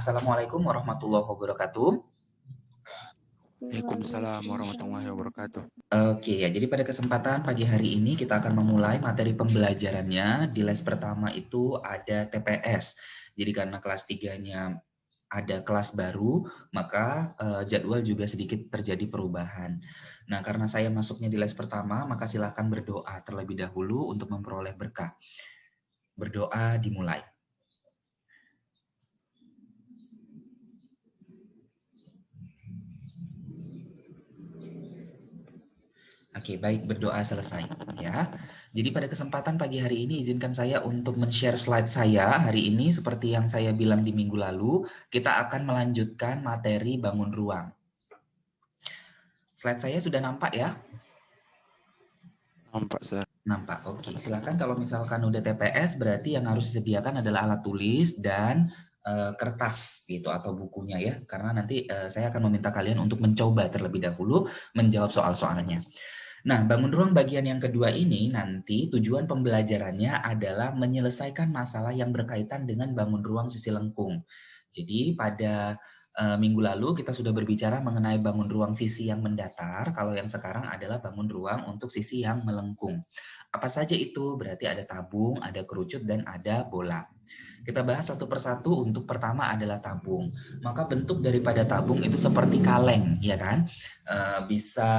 Assalamualaikum warahmatullahi wabarakatuh. Waalaikumsalam warahmatullahi wabarakatuh. Oke ya, jadi pada kesempatan pagi hari ini kita akan memulai materi pembelajarannya. Di les pertama itu ada TPS. Jadi karena kelas 3-nya ada kelas baru, maka jadwal juga sedikit terjadi perubahan. Nah, karena saya masuknya di les pertama, maka silakan berdoa terlebih dahulu untuk memperoleh berkah. Berdoa dimulai. Oke, baik, berdoa selesai ya. Jadi pada kesempatan pagi hari ini izinkan saya untuk men-share slide saya hari ini seperti yang saya bilang di minggu lalu, kita akan melanjutkan materi bangun ruang. Slide saya sudah nampak ya? Nampak, Sir. Nampak, oke. Silakan kalau misalkan udah TPS berarti yang harus disediakan adalah alat tulis dan kertas gitu atau bukunya ya, karena nanti saya akan meminta kalian untuk mencoba terlebih dahulu menjawab soal-soalnya. Nah, bangun ruang bagian yang kedua ini nanti tujuan pembelajarannya adalah menyelesaikan masalah yang berkaitan dengan bangun ruang sisi lengkung. Jadi pada minggu lalu kita sudah berbicara mengenai bangun ruang sisi yang mendatar, kalau yang sekarang adalah bangun ruang untuk sisi yang melengkung. Apa saja itu? Berarti ada tabung, ada kerucut, dan ada bola. Kita bahas satu persatu. Untuk pertama adalah tabung. Maka bentuk daripada tabung itu seperti kaleng, ya kan? Bisa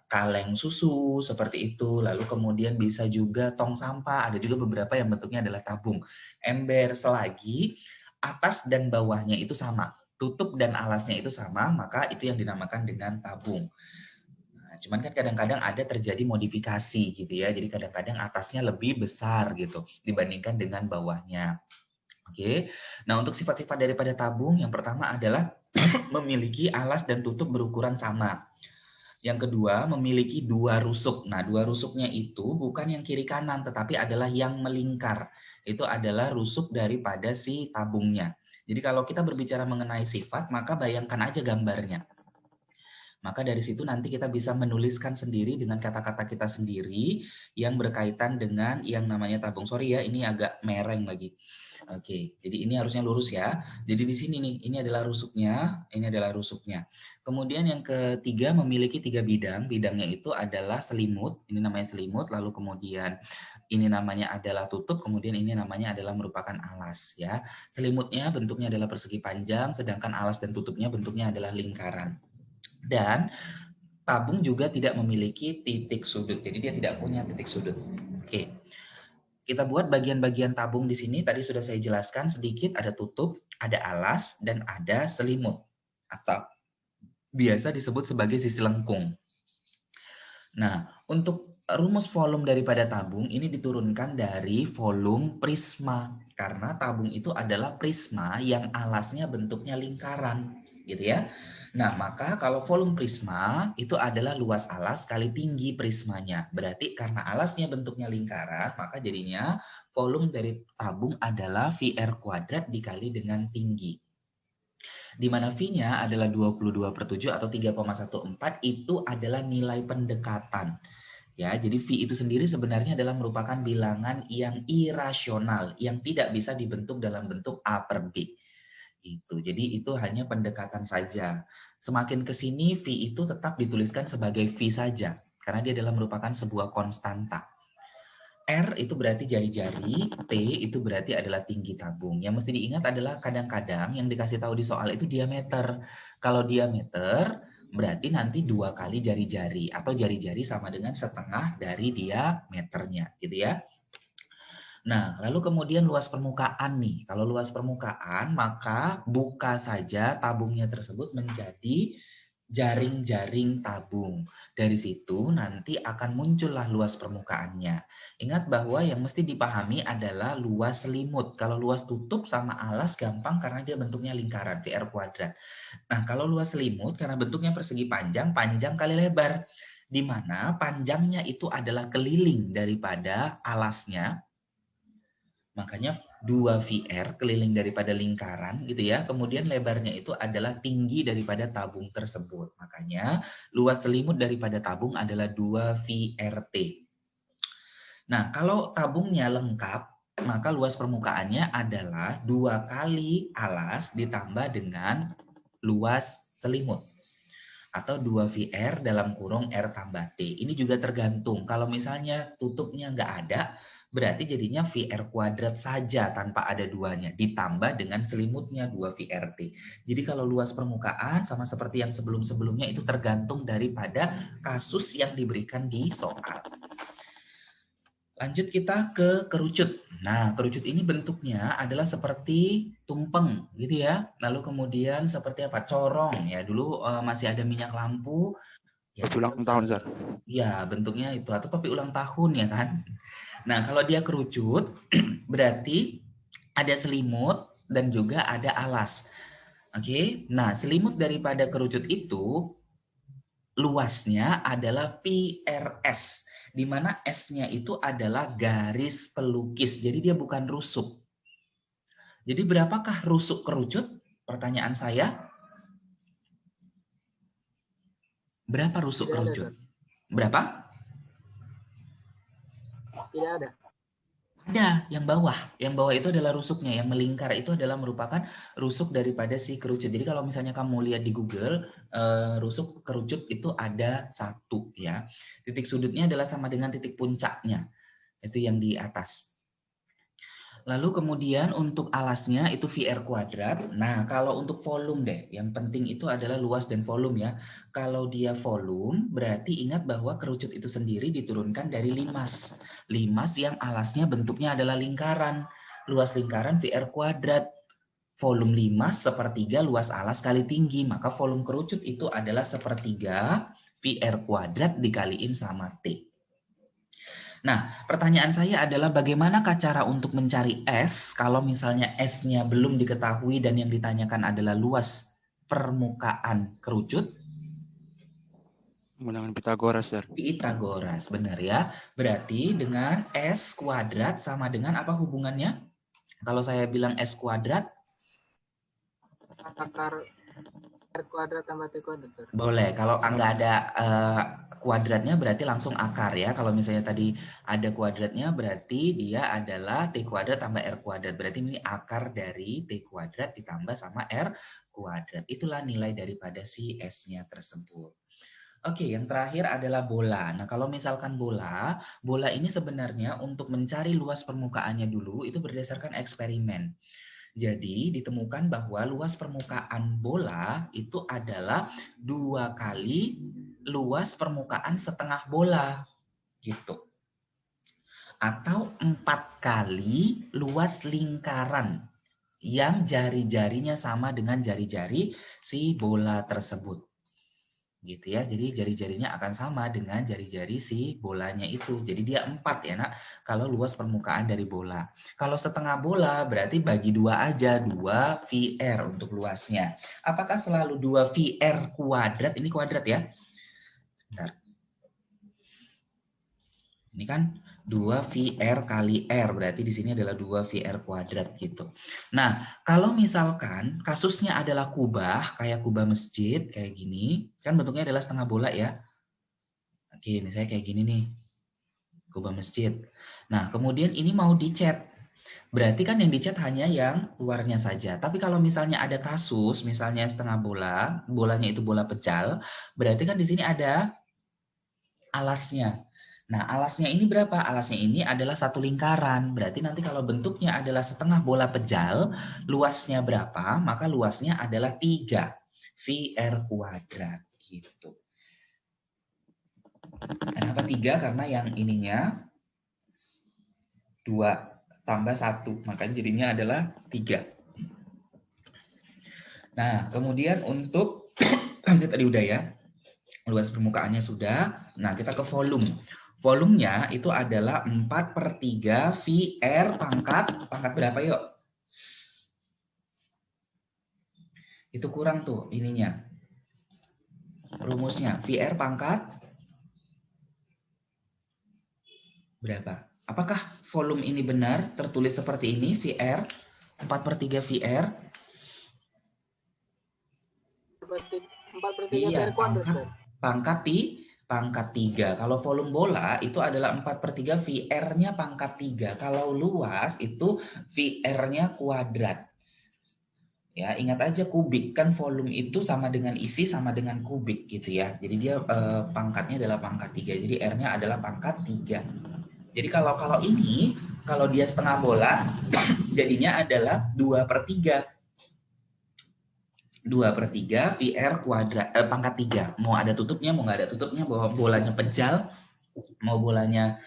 kaleng susu seperti itu. Lalu kemudian bisa juga tong sampah. Ada juga beberapa yang bentuknya adalah tabung. Ember selagi atas dan bawahnya itu sama. Tutup dan alasnya itu sama, maka itu yang dinamakan dengan tabung. Nah, cuman kan kadang-kadang ada terjadi modifikasi gitu ya. Jadi kadang-kadang atasnya lebih besar gitu dibandingkan dengan bawahnya. Oke. Nah, untuk sifat-sifat daripada tabung yang pertama adalah memiliki alas dan tutup berukuran sama. Yang kedua, memiliki dua rusuk. Nah, dua rusuknya itu bukan yang kiri kanan, tetapi adalah yang melingkar. Itu adalah rusuk daripada si tabungnya. Jadi kalau kita berbicara mengenai sifat, maka bayangkan aja gambarnya. Maka dari situ nanti kita bisa menuliskan sendiri dengan kata-kata kita sendiri yang berkaitan dengan yang namanya tabung. Sorry ya, ini agak mereng lagi. Oke, jadi ini harusnya lurus ya. Jadi di sini nih, ini adalah rusuknya, ini adalah rusuknya. Kemudian yang ketiga memiliki 3 bidang. Bidangnya itu adalah selimut, ini namanya selimut, lalu kemudian ini namanya adalah tutup, kemudian ini namanya adalah merupakan alas ya. Selimutnya bentuknya adalah persegi panjang, sedangkan alas dan tutupnya bentuknya adalah lingkaran. Dan tabung juga tidak memiliki titik sudut, jadi dia tidak punya titik sudut. Oke, kita buat bagian-bagian tabung di sini. Tadi sudah saya jelaskan sedikit, ada tutup, ada alas, dan ada selimut atau biasa disebut sebagai sisi lengkung. Nah, untuk rumus volume daripada tabung ini diturunkan dari volume prisma, karena tabung itu adalah prisma yang alasnya bentuknya lingkaran, gitu ya. Nah, maka kalau volume prisma itu adalah luas alas kali tinggi prismanya. Berarti karena alasnya bentuknya lingkaran, maka jadinya volume dari tabung adalah VR kuadrat dikali dengan tinggi. Di mana V-nya adalah 22/7 atau 3,14, itu adalah nilai pendekatan. Ya, jadi V itu sendiri sebenarnya adalah merupakan bilangan yang irasional, yang tidak bisa dibentuk dalam bentuk A per B. Gitu. Jadi itu hanya pendekatan saja. Semakin ke sini V itu tetap dituliskan sebagai V saja karena dia adalah merupakan sebuah konstanta. R itu berarti jari-jari, T itu berarti adalah tinggi tabung. Yang mesti diingat adalah kadang-kadang yang dikasih tahu di soal itu diameter. Kalau diameter berarti nanti 2 kali jari-jari atau jari-jari sama dengan setengah dari diameternya gitu ya. Nah, lalu kemudian luas permukaan nih. Kalau luas permukaan, maka buka saja tabungnya tersebut menjadi jaring-jaring tabung. Dari situ nanti akan muncullah luas permukaannya. Ingat bahwa yang mesti dipahami adalah luas selimut. Kalau luas tutup sama alas gampang karena dia bentuknya lingkaran, VR kuadrat. Nah, kalau luas selimut karena bentuknya persegi panjang, panjang kali lebar. Di mana panjangnya itu adalah keliling daripada alasnya. Makanya 2VR keliling daripada lingkaran gitu ya. Kemudian lebarnya itu adalah tinggi daripada tabung tersebut. Makanya luas selimut daripada tabung adalah 2VRT. Nah, kalau tabungnya lengkap, maka luas permukaannya adalah 2 kali alas ditambah dengan luas selimut. Atau 2VR dalam kurung R tambah T. Ini juga tergantung. Kalau misalnya tutupnya nggak ada, berarti jadinya VR kuadrat saja tanpa ada duanya. Ditambah dengan selimutnya 2VRT. Jadi kalau luas permukaan sama seperti yang sebelum-sebelumnya itu tergantung daripada kasus yang diberikan di soal. Lanjut kita ke kerucut. Nah, kerucut ini bentuknya adalah seperti tumpeng gitu ya. Lalu kemudian seperti apa? Corong ya. Dulu masih ada minyak lampu. Ya, Topi ulang tahun, Sir. ya bentuknya itu atau topi ulang tahun ya kan. Nah, kalau dia kerucut berarti ada selimut dan juga ada alas. Oke. Nah, selimut daripada kerucut itu luasnya adalah PRS, di mana S-nya itu adalah garis pelukis. Jadi dia bukan rusuk. Jadi berapakah rusuk kerucut? Pertanyaan saya. Berapa rusuk Tidak ada, kerucut? Sir. Berapa? Tidak ada. Ada, yang bawah. Yang bawah itu adalah rusuknya. Yang melingkar itu adalah merupakan rusuk daripada si kerucut. Jadi kalau misalnya kamu lihat di Google, rusuk kerucut itu ada 1 ya. Titik sudutnya adalah sama dengan titik puncaknya. Itu yang di atas. Lalu kemudian untuk alasnya itu VR kuadrat. Nah, kalau untuk volume deh, yang penting itu adalah luas dan volume ya. Kalau dia volume, berarti ingat bahwa kerucut itu sendiri diturunkan dari limas. Limas yang alasnya bentuknya adalah lingkaran. Luas lingkaran VR kuadrat. Volume limas sepertiga luas alas kali tinggi. Maka volume kerucut itu adalah sepertiga VR kuadrat dikaliin sama T. Nah, pertanyaan saya adalah bagaimanakah cara untuk mencari S kalau misalnya S-nya belum diketahui dan yang ditanyakan adalah luas permukaan kerucut? Menggunakan Pitagoras, Sir. Pitagoras, benar ya. Berarti dengan S kuadrat sama dengan apa hubungannya? Kalau saya bilang S kuadrat, Akar R kuadrat tambah T kuadrat, Sir. boleh. Kalau nggak ada kuadratnya berarti langsung akar ya. Kalau misalnya tadi ada kuadratnya berarti dia adalah T kuadrat tambah R kuadrat. Berarti ini akar dari T kuadrat ditambah sama R kuadrat. Itulah nilai daripada si S-nya tersebut. Oke, yang terakhir adalah bola. Nah, kalau misalkan bola ini sebenarnya untuk mencari luas permukaannya dulu itu berdasarkan eksperimen. Jadi ditemukan bahwa luas permukaan bola itu adalah 2 kali luas permukaan setengah bola gitu. Atau 4 kali luas lingkaran yang jari-jarinya sama dengan jari-jari si bola tersebut. Gitu ya, jadi jari-jarinya akan sama dengan jari-jari si bolanya itu. Jadi dia 4 ya nak, kalau luas permukaan dari bola. Kalau setengah bola berarti bagi 2 aja, 2 VR untuk luasnya. Apakah selalu 2 VR kuadrat? Ini kuadrat ya. Bentar. Ini kan 2 VR kali R, berarti di sini adalah 2 VR kuadrat gitu. Nah, kalau misalkan kasusnya adalah kubah, kayak kubah masjid, kayak gini, kan bentuknya adalah setengah bola ya. Oke, misalnya kayak gini nih, kubah masjid. Nah, kemudian ini mau dicat. Berarti kan yang dicat hanya yang luarnya saja. Tapi kalau misalnya ada kasus, misalnya setengah bola, bolanya itu bola pecal, berarti kan di sini ada alasnya. Nah, alasnya ini berapa? Alasnya ini adalah 1 lingkaran. Berarti nanti kalau bentuknya adalah setengah bola pejal, luasnya berapa? Maka luasnya adalah 3 VR kuadrat gitu. Kenapa 3? Karena yang ininya 2 tambah 1, makanya jadinya adalah 3. Nah, kemudian untuk ini tadi udah ya, luas permukaannya sudah. Nah, kita ke volume. Volumenya itu adalah 4/3 VR pangkat berapa yuk? Itu kurang tuh ininya. Rumusnya VR pangkat berapa? Apakah volume ini benar tertulis seperti ini VR 4/3 VR? 4/3 Iya, VR kuadrat, Sir. pangkat pangkat 3. Kalau volume bola itu adalah 4/3 VR-nya pangkat 3. Kalau luas itu VR-nya kuadrat. Ya, ingat aja kubik, kan volume itu sama dengan isi sama dengan kubik gitu ya. Jadi dia pangkatnya adalah pangkat 3. Jadi R-nya adalah pangkat 3. Jadi kalau ini, kalau dia setengah bola, jadinya adalah 2/3. 2/3 VR kuadrat pangkat 3. Mau ada tutupnya, mau nggak ada tutupnya, bahwa bolanya pejal, mau bolanya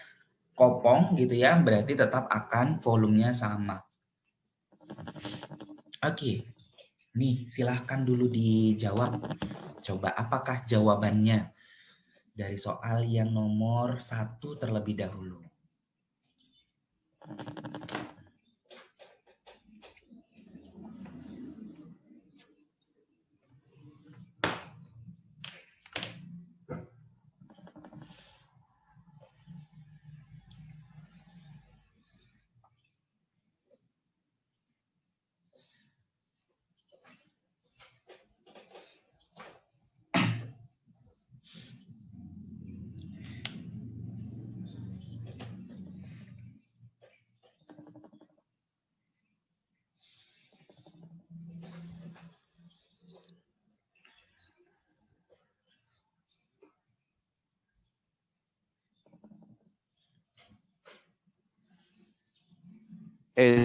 kopong gitu ya, berarti tetap akan volumenya sama. Oke, nih silahkan dulu dijawab. Coba apakah jawabannya dari soal yang nomor 1 terlebih dahulu.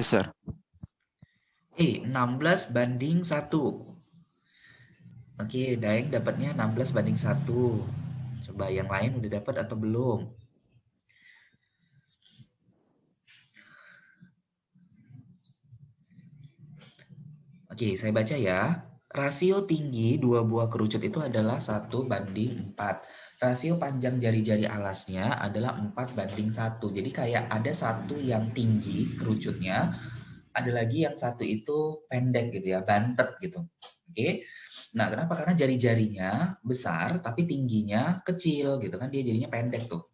Sir. 16/1. Oke, Daeng dapatnya 16/1. Coba yang lain udah dapat atau belum? Oke, saya baca ya. Rasio tinggi dua buah kerucut itu adalah 1/4. Rasio panjang jari-jari alasnya adalah 4/1. Jadi kayak ada satu yang tinggi kerucutnya, ada lagi yang satu itu pendek gitu ya, bantet gitu. Oke. Nah, kenapa? Karena jari-jarinya besar tapi tingginya kecil gitu kan, dia jadinya pendek tuh.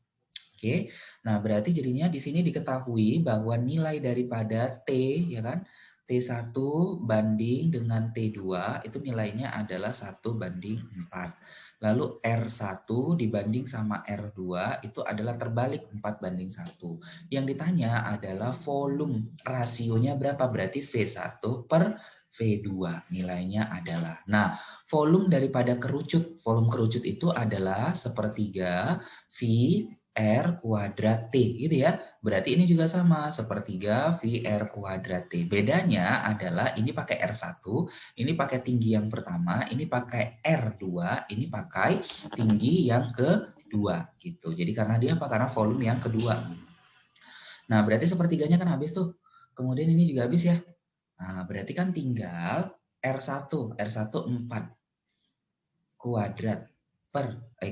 Oke. Nah, berarti jadinya di sini diketahui bahwa nilai daripada T ya kan, T1 banding dengan T2 itu nilainya adalah 1/4. Lalu R1 dibanding sama R2 itu adalah terbalik 4/1. Yang ditanya adalah volume, rasionya berapa? Berarti V1 per V2 nilainya adalah. Nah, volume daripada kerucut, volume kerucut itu adalah 1/3 V R kuadrat T gitu ya. Berarti ini juga sama, 1/3 VR kuadrat T. Bedanya adalah ini pakai R1, ini pakai tinggi yang pertama, ini pakai R2, ini pakai tinggi yang kedua gitu. Jadi karena dia apa? Karena volume yang kedua. Nah, berarti 1/3-nya kan habis tuh. Kemudian ini juga habis ya. Nah, berarti kan tinggal R1 4 kuadrat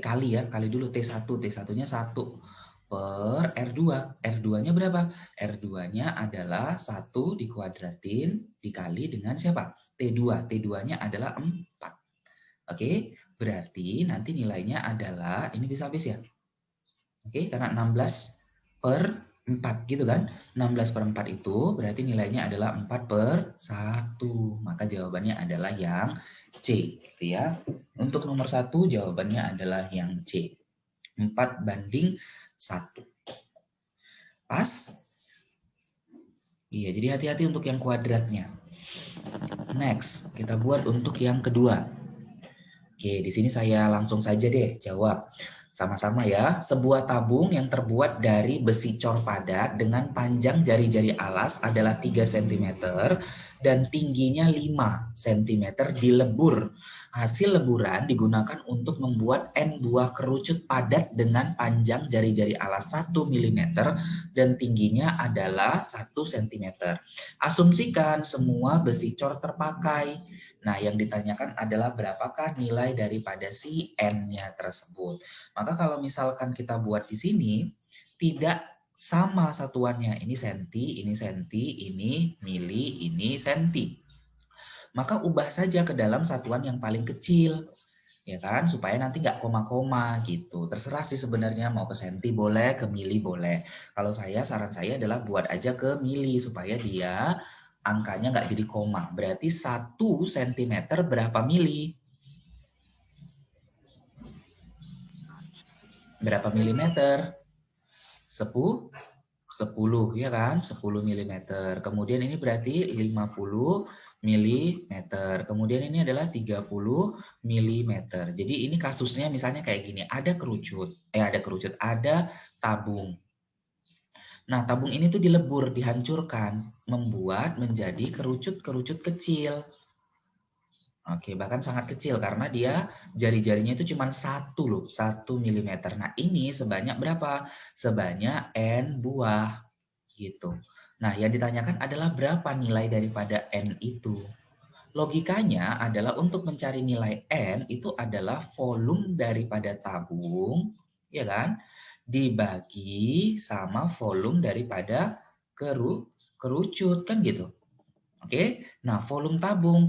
kali ya, kali dulu T1, T1-nya 1 per R2. R2-nya berapa? R2-nya adalah 1 dikuadratin dikali dengan siapa? T2. T2-nya adalah 4. Oke, berarti nanti nilainya adalah, ini bisa habis ya? Oke, karena 16/4 gitu kan? 16/4 itu berarti nilainya adalah 4/1. Maka jawabannya adalah yang C. Gitu ya. Untuk nomor 1 jawabannya adalah yang C. 4/1. Pas? Iya, jadi hati-hati untuk yang kuadratnya. Next, kita buat untuk yang kedua. Oke, di sini saya langsung saja deh jawab. Sama-sama ya, sebuah tabung yang terbuat dari besi cor padat dengan panjang jari-jari alas adalah 3 cm dan tingginya 5 cm dilebur. Hasil leburan digunakan untuk membuat N buah kerucut padat dengan panjang jari-jari alas 1 mm dan tingginya adalah 1 cm. Asumsikan semua besi cor terpakai. Nah, yang ditanyakan adalah berapakah nilai daripada si N-nya tersebut. Maka kalau misalkan kita buat di sini, tidak sama satuannya. Ini senti, ini mili, ini senti. Maka ubah saja ke dalam satuan yang paling kecil. Ya kan, supaya nanti nggak koma-koma gitu. Terserah sih sebenarnya mau ke senti boleh, ke mili boleh. Kalau saran saya adalah buat aja ke mili supaya dia angkanya nggak jadi koma. Berarti 1 cm berapa mili? Berapa milimeter? 10 ya kan? 10 milimeter. Kemudian ini berarti 50 milimeter. Kemudian ini adalah 30 milimeter. Jadi ini kasusnya misalnya kayak gini, ada tabung. Nah, tabung ini tuh dilebur, dihancurkan, membuat menjadi kerucut-kerucut kecil. Oke, bahkan sangat kecil karena dia jari-jarinya itu cuma 1 loh, 1 milimeter. Nah, ini sebanyak berapa? Sebanyak N buah gitu. Nah, yang ditanyakan adalah berapa nilai daripada N itu. Logikanya adalah untuk mencari nilai N itu adalah volume daripada tabung, ya kan? Dibagi sama volume daripada kerucut, kan gitu. Oke, nah volume tabung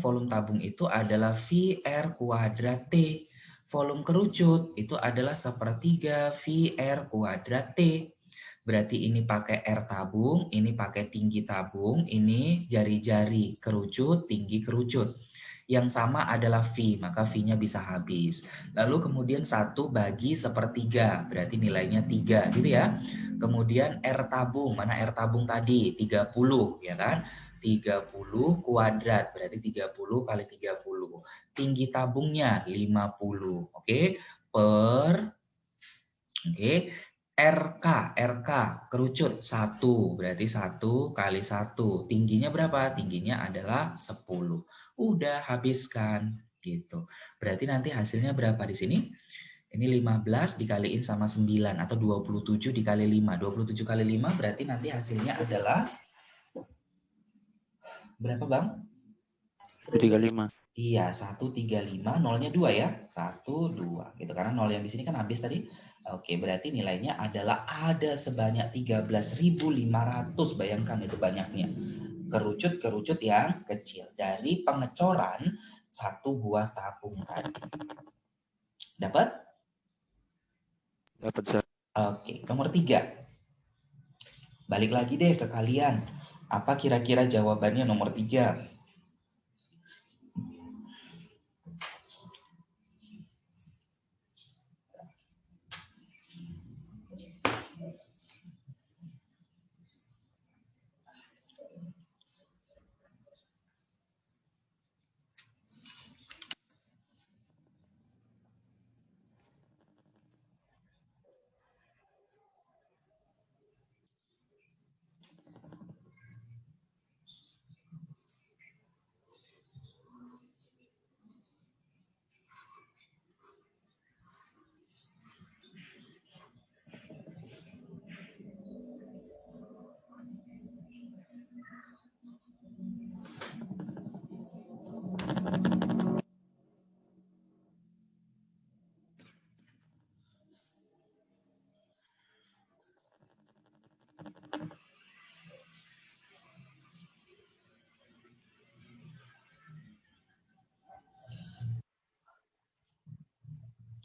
itu adalah VR kuadrat T. Volume kerucut itu adalah 1/3 VR kuadrat T. Berarti ini pakai R tabung, ini pakai tinggi tabung, ini jari-jari kerucut, tinggi kerucut. Yang sama adalah V, maka V-nya bisa habis. Lalu kemudian 1 bagi 1/3, berarti nilainya 3 gitu ya. Kemudian R tabung, mana R tabung tadi? 30 ya kan? 30 kuadrat, berarti 30 kali 30. Tinggi tabungnya 50, oke? RK kerucut 1, berarti 1 kali 1. Tingginya berapa? Tingginya adalah 10. Udah habiskan gitu. Berarti nanti hasilnya berapa di sini? Ini 15 dikaliin sama 9 atau 27 dikali 5. 27 kali 5 berarti nanti hasilnya adalah berapa, Bang? 135. Iya, 135, nolnya 2 ya. 1, 2 gitu. Karena nol yang di sini kan habis tadi. Oke, berarti nilainya adalah ada sebanyak 13.500. Bayangkan itu banyaknya. Kerucut-kerucut yang kecil dari pengecoran 1 buah tabung tadi. Dapat? Dapat saya. Oke, nomor 3. Balik lagi deh ke kalian. Apa kira-kira jawabannya nomor 3?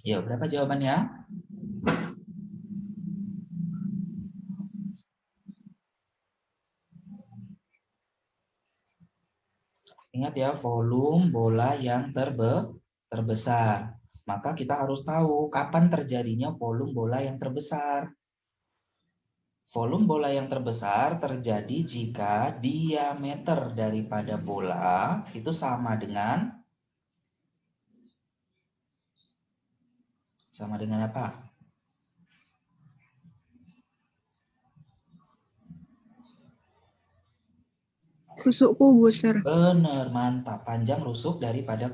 Ya, berapa jawabannya? Ingat ya, volume bola yang terbesar. Maka kita harus tahu kapan terjadinya volume bola yang terbesar. Volume bola yang terbesar terjadi jika diameter daripada bola itu sama dengan apa? Rusuk kubus, Sir. Bener, mantap. Panjang rusuk daripada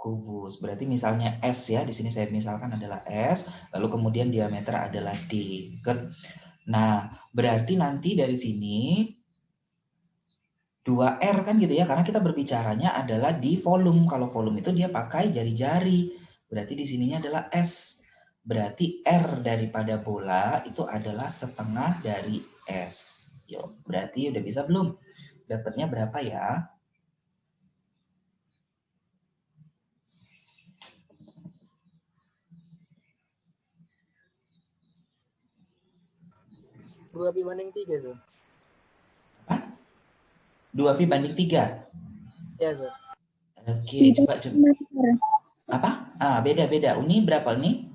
kubus. Berarti misalnya S ya, di sini saya misalkan adalah S, lalu kemudian diameter adalah D. Nah, berarti nanti dari sini 2R kan gitu ya, karena kita berbicaranya adalah di volume. Kalau volume itu dia pakai jari-jari. Berarti di sininya adalah S. Berarti R daripada bola itu adalah setengah dari S. Yuk, berarti udah bisa belum? Dapatnya berapa ya? Dua pi banding 3, Sir. Apa? 2pi banding 3? Ya, Sir. Oke, coba. Apa? Beda-beda. Ini berapa nih?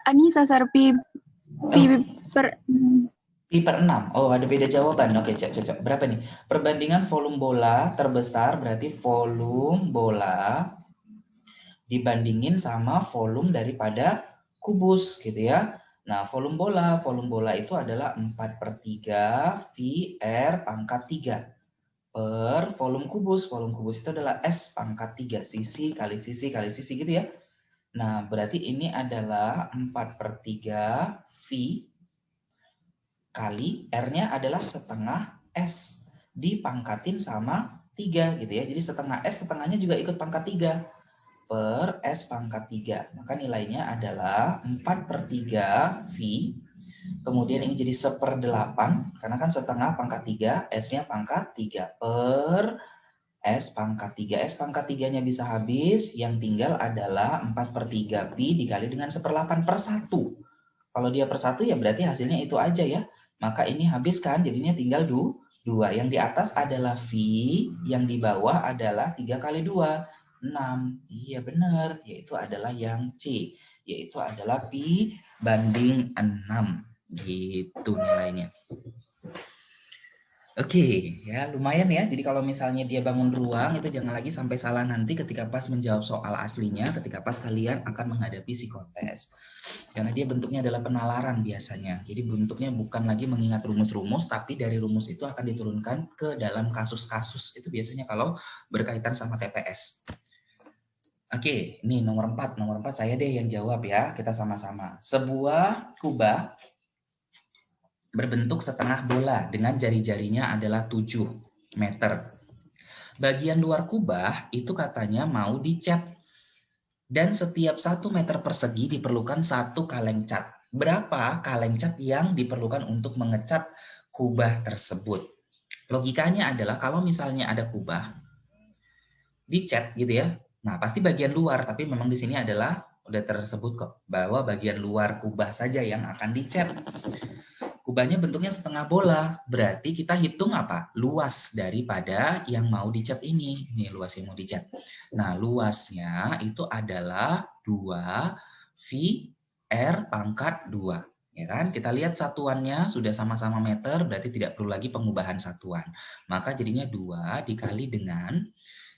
Ini sasar pi per Pi per 6. Oh, ada beda jawaban. Oke, cocok. Berapa nih? Perbandingan volume bola terbesar berarti volume bola dibandingin sama volume daripada kubus gitu ya. Nah, volume bola itu adalah 4/3 VR pangkat 3 per volume kubus. Volume kubus itu adalah S pangkat 3, sisi kali sisi kali sisi gitu ya. Nah, berarti ini adalah 4/3 V kali R-nya adalah setengah S dipangkatin sama 3 gitu ya. Jadi setengah S, setengahnya juga ikut pangkat 3 per S pangkat 3. Maka nilainya adalah 4/3 V. Kemudian ini jadi 1/8 karena kan setengah pangkat 3, S-nya pangkat 3 per S pangkat 3. S pangkat 3-nya bisa habis, yang tinggal adalah 4/3 Pi dikali dengan 1/8/1. Kalau dia per 1 ya berarti hasilnya itu aja ya. Maka ini habis kan, jadinya tinggal 2. Yang di atas adalah V, yang di bawah adalah 3 kali 2. 6. Iya benar, yaitu adalah yang C. Yaitu adalah Pi banding 6. Gitu nilainya. Oke, ya lumayan ya. Jadi kalau misalnya dia bangun ruang itu jangan lagi sampai salah nanti ketika pas menjawab soal aslinya, ketika pas kalian akan menghadapi psikotes. Karena dia bentuknya adalah penalaran biasanya. Jadi bentuknya bukan lagi mengingat rumus-rumus, tapi dari rumus itu akan diturunkan ke dalam kasus-kasus. Itu biasanya kalau berkaitan sama TPS. Oke, ini nomor 4. Nomor 4 saya deh yang jawab ya. Kita sama-sama. Sebuah kubah berbentuk setengah bola dengan jari-jarinya adalah 7 meter. Bagian luar kubah itu katanya mau dicat. Dan setiap 1 meter persegi diperlukan 1 kaleng cat. Berapa kaleng cat yang diperlukan untuk mengecat kubah tersebut? Logikanya adalah kalau misalnya ada kubah dicat gitu ya. Nah, pasti bagian luar, tapi memang di sini adalah udah tersebut kok bahwa bagian luar kubah saja yang akan dicat. Kubahnya bentuknya setengah bola, berarti kita hitung apa? Luas daripada yang mau dicat ini. Ini luas yang mau dicat. Nah, luasnya itu adalah 2 V R pangkat 2. Ya kan? Kita lihat satuannya sudah sama-sama meter, berarti tidak perlu lagi pengubahan satuan. Maka jadinya 2 dikali dengan,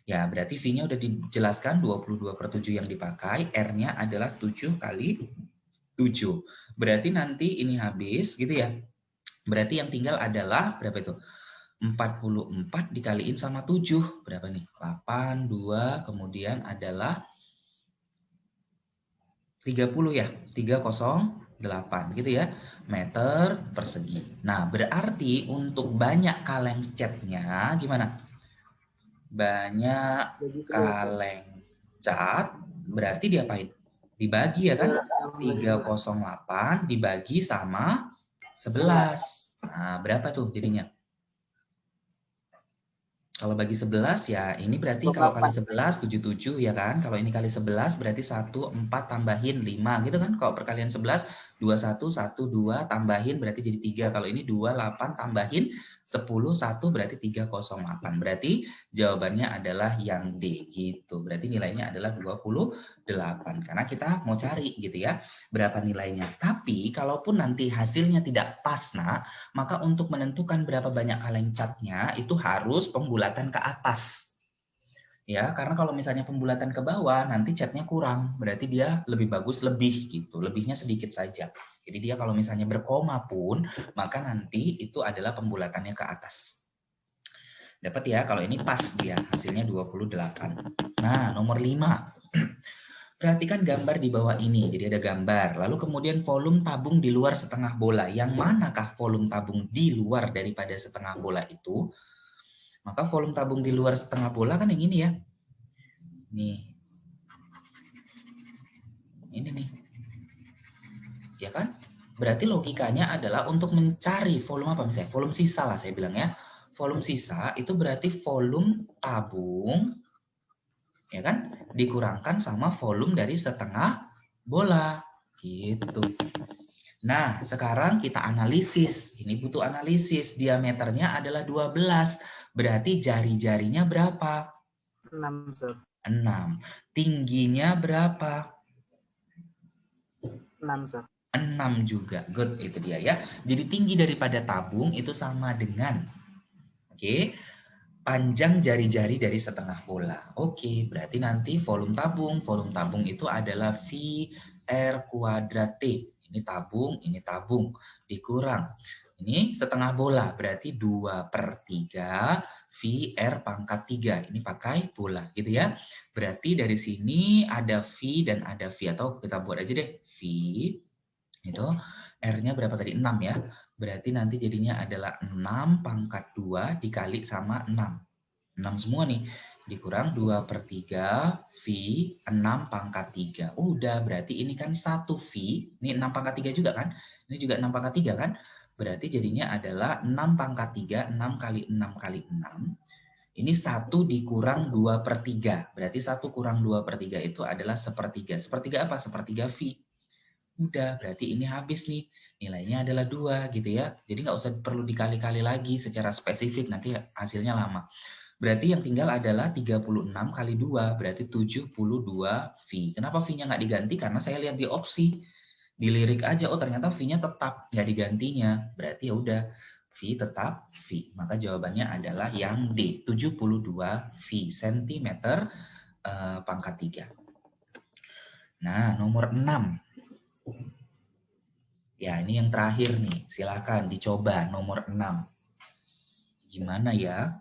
ya berarti V-nya udah dijelaskan 22/7 yang dipakai, R-nya adalah 7 kali 7. Berarti nanti ini habis gitu ya. Berarti yang tinggal adalah berapa itu? 44 dikaliin sama 7. Berapa nih? 8, 2, kemudian adalah 30 ya. 308 gitu ya. Meter persegi. Nah, berarti untuk banyak kaleng catnya gimana? Banyak kaleng cat berarti diapain? Dibagi ya kan? 308 dibagi sama 11. Nah, berapa tuh jadinya? Kalau bagi 11 ya ini berarti kalau kali 11 77 ya kan? Kalau ini kali 11 berarti 1 4 tambahin 5 gitu kan? Kalau perkalian 11 21 1 2 tambahin berarti jadi 3. Kalau ini 28 tambahin 10 1 berarti 308. Berarti jawabannya adalah yang D gitu. Berarti nilainya adalah 28 karena kita mau cari gitu ya berapa nilainya. Tapi kalaupun nanti hasilnya tidak pas nak, maka untuk menentukan berapa banyak kaleng catnya itu harus pembulatan ke atas. Ya, karena kalau misalnya pembulatan ke bawah nanti catnya kurang, berarti dia lebih bagus lebih gitu, lebihnya sedikit saja. Jadi dia kalau misalnya berkoma pun, maka nanti itu adalah pembulatannya ke atas. Dapat ya, kalau ini pas dia hasilnya 28. Nah, nomor 5. Perhatikan gambar di bawah ini. Jadi ada gambar. Lalu kemudian volume tabung di luar setengah bola. Yang manakah volume tabung di luar daripada setengah bola itu? Maka volume tabung di luar setengah bola kan yang ini ya. Nih. Ini nih. Ya kan? Berarti logikanya adalah untuk mencari volume apa misalnya? Volume sisa lah saya bilang ya. Volume sisa itu berarti volume tabung ya kan? Dikurangkan sama volume dari setengah bola. Gitu. Nah, sekarang kita analisis. Ini butuh analisis. Diameternya adalah 12. Berarti jari-jarinya berapa? 6, Sir. 6. Tingginya berapa? 6, Sir. 6 juga. Good, itu dia ya. Jadi tinggi daripada tabung itu sama dengan, oke, panjang jari-jari dari setengah bola. Oke, berarti nanti volume tabung itu adalah V R kuadrat T. Ini tabung, dikurang. Ini setengah bola, berarti 2/3 V R pangkat 3. Ini pakai bola, gitu ya. Berarti dari sini ada V dan ada V, atau kita buat aja deh, V. Itu R-nya berapa tadi? 6 ya. Berarti nanti jadinya adalah 6 pangkat 2 dikali sama 6. 6 semua nih. Dikurang 2/3 V 6 pangkat 3. Udah, berarti ini kan 1 V. Ini 6 pangkat 3 juga kan? Ini juga 6 pangkat 3 kan? Berarti jadinya adalah 6 pangkat 3, 6 kali 6 kali 6. Ini 1 dikurang 2/3. Berarti 1 kurang 2/3 itu adalah 1/3. Sepertiga apa? 1/3 V. Udah, berarti ini habis nih. Nilainya adalah 2 gitu ya. Jadi nggak usah perlu dikali-kali lagi secara spesifik, nanti hasilnya lama. Berarti yang tinggal adalah 36 kali 2, berarti 72 V. Kenapa V-nya nggak diganti? Karena saya lihat di opsi. Dilirik aja, oh ternyata V-nya tetap, nggak digantinya. Berarti ya udah, V tetap V. Maka jawabannya adalah yang D, 72 V, cm pangkat 3. Nah, nomor 6. Ya, ini yang terakhir nih. Silakan dicoba nomor 6. Gimana ya?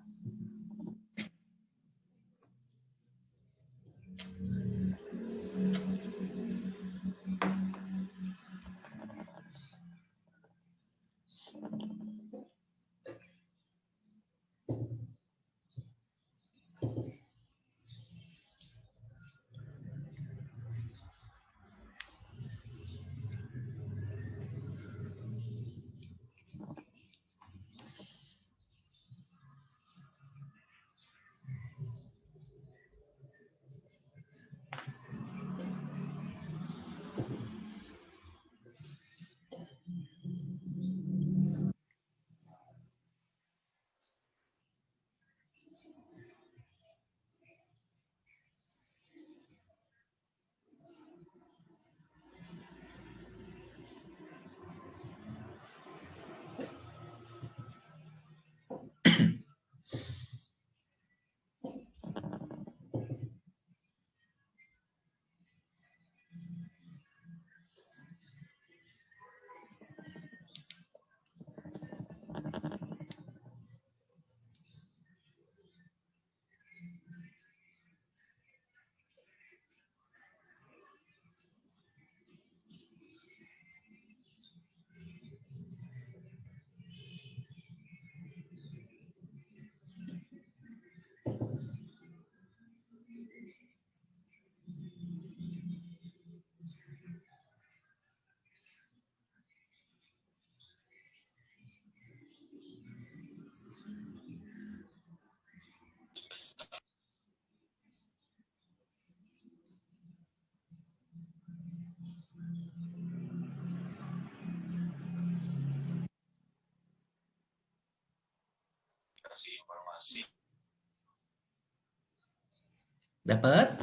Dapat?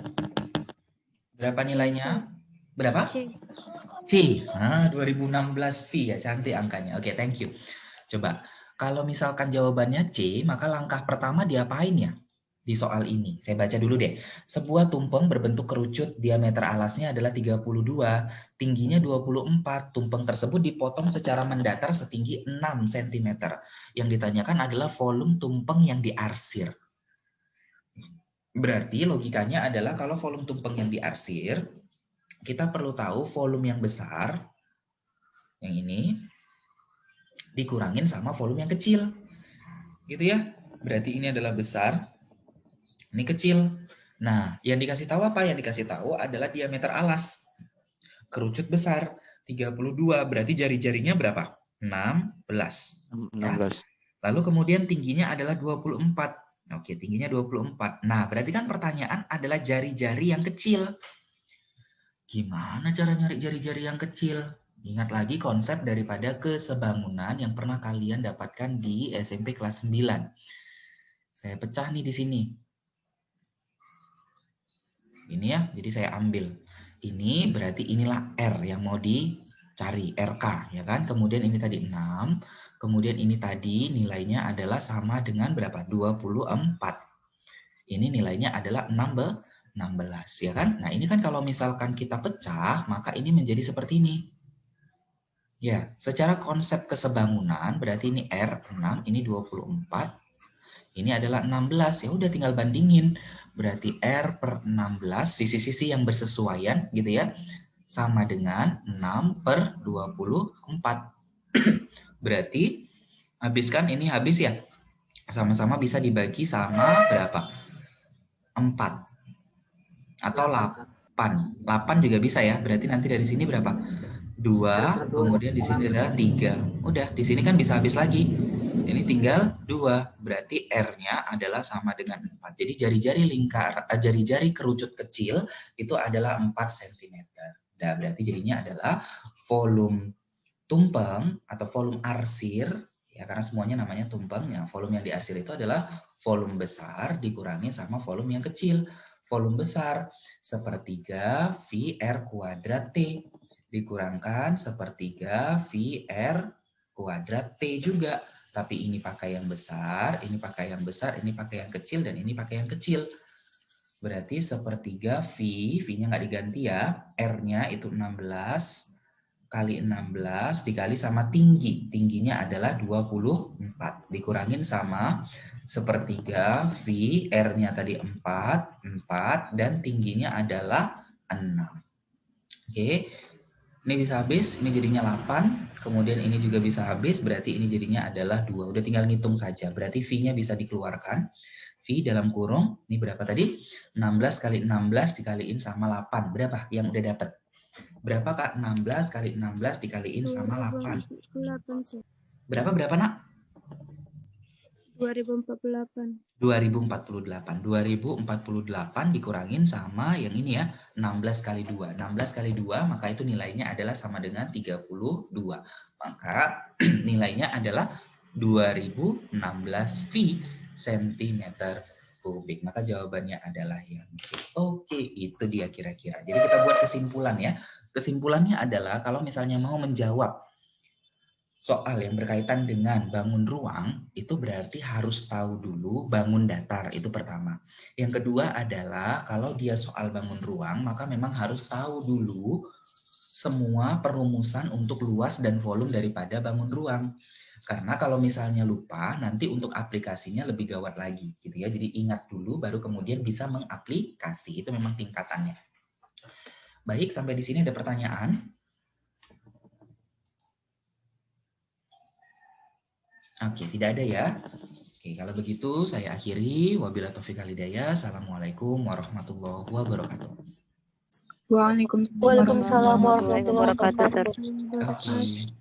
Berapa nilainya? Berapa? C. Nah, 2016 V ya, cantik angkanya. Oke, thank you. Coba, kalau misalkan jawabannya C, maka langkah pertama diapain ya di soal ini? Saya baca dulu deh. Sebuah tumpeng berbentuk kerucut, diameter alasnya adalah 32, tingginya 24. Tumpeng tersebut dipotong secara mendatar setinggi 6 cm. Yang ditanyakan adalah volume tumpeng yang diarsir. Berarti logikanya adalah kalau volume tumpeng yang diarsir, kita perlu tahu volume yang besar, yang ini, dikurangin sama volume yang kecil. Gitu ya. Berarti ini adalah besar, ini kecil. Nah, yang dikasih tahu apa? Yang dikasih tahu adalah diameter alas. Kerucut besar, 32. Berarti jari-jarinya berapa? 16. 16. Ya. Lalu kemudian tingginya adalah 24. Oke, tingginya 24. Nah, berarti kan pertanyaan adalah jari-jari yang kecil. Gimana cara nyari jari-jari yang kecil? Ingat lagi konsep daripada kesebangunan yang pernah kalian dapatkan di SMP kelas 9. Saya pecah nih di sini. Ini ya, jadi saya ambil. Ini berarti inilah R yang mau dicari, RK, ya kan? Kemudian ini tadi 6, kemudian ini tadi nilainya adalah sama dengan berapa? 24. Ini nilainya adalah 16, ya kan? Nah, ini kan kalau misalkan kita pecah, maka ini menjadi seperti ini. Ya, secara konsep kesebangunan berarti ini R 6, ini 24. Ini adalah 16, ya udah tinggal bandingin. Berarti R per 16, sisi-sisi yang bersesuaian gitu ya, sama dengan 6 per 24. Berarti habiskan ini habis ya. Sama-sama bisa dibagi sama berapa? 4. Atau 8. 8 juga bisa ya. Berarti nanti dari sini berapa? 2, kemudian di sini adalah 3. Udah, di sini kan bisa habis lagi. Ini tinggal 2, berarti R-nya adalah sama dengan 4. Jadi jari-jari kerucut kecil itu adalah 4 cm. Nah, berarti jadinya adalah volume tumpeng atau volume arsir, ya karena semuanya namanya tumpeng, ya volume yang diarsir itu adalah volume besar dikurangin sama volume yang kecil. Volume besar sepertiga VR kuadrat T dikurangkan sepertiga VR kuadrat T juga. Tapi ini pakai yang besar, ini pakai yang besar, ini pakai yang kecil, dan ini pakai yang kecil. Berarti sepertiga V-nya nggak diganti ya, R-nya itu 16 kali 16 dikali sama tinggi. Tingginya adalah 24. Dikurangin sama sepertiga V, R-nya tadi 4, dan tingginya adalah 6. Oke. Ini bisa habis, ini jadinya 8, kemudian ini juga bisa habis, berarti ini jadinya adalah 2. Udah tinggal ngitung saja, berarti V-nya bisa dikeluarkan. V dalam kurung, ini berapa tadi? 16 kali 16 dikaliin sama 8. Berapa yang udah dapat? Berapa Kak? 16 kali 16 dikaliin sama 8. Berapa nak? 2048. 2048 dikurangin sama yang ini ya, 16 kali 2. 16 kali 2 maka itu nilainya adalah sama dengan 32. Maka nilainya adalah 2016 V cm kubik. Maka jawabannya adalah yang C. Oke, itu dia kira-kira. Jadi kita buat kesimpulan ya. Kesimpulannya adalah kalau misalnya mau menjawab soal yang berkaitan dengan bangun ruang, itu berarti harus tahu dulu bangun datar, itu pertama. Yang kedua adalah kalau dia soal bangun ruang, maka memang harus tahu dulu semua perumusan untuk luas dan volume daripada bangun ruang. Karena kalau misalnya lupa, nanti untuk aplikasinya lebih gawat lagi, gitu ya. Jadi ingat dulu, baru kemudian bisa mengaplikasi. Itu memang tingkatannya. Baik, sampai di sini ada pertanyaan? Oke, tidak ada ya. Oke, kalau begitu saya akhiri. Wabillahi taufiq wal hidayah. Assalamualaikum warahmatullahi wabarakatuh. Waalaikumsalam warahmatullahi wabarakatuh. Oke.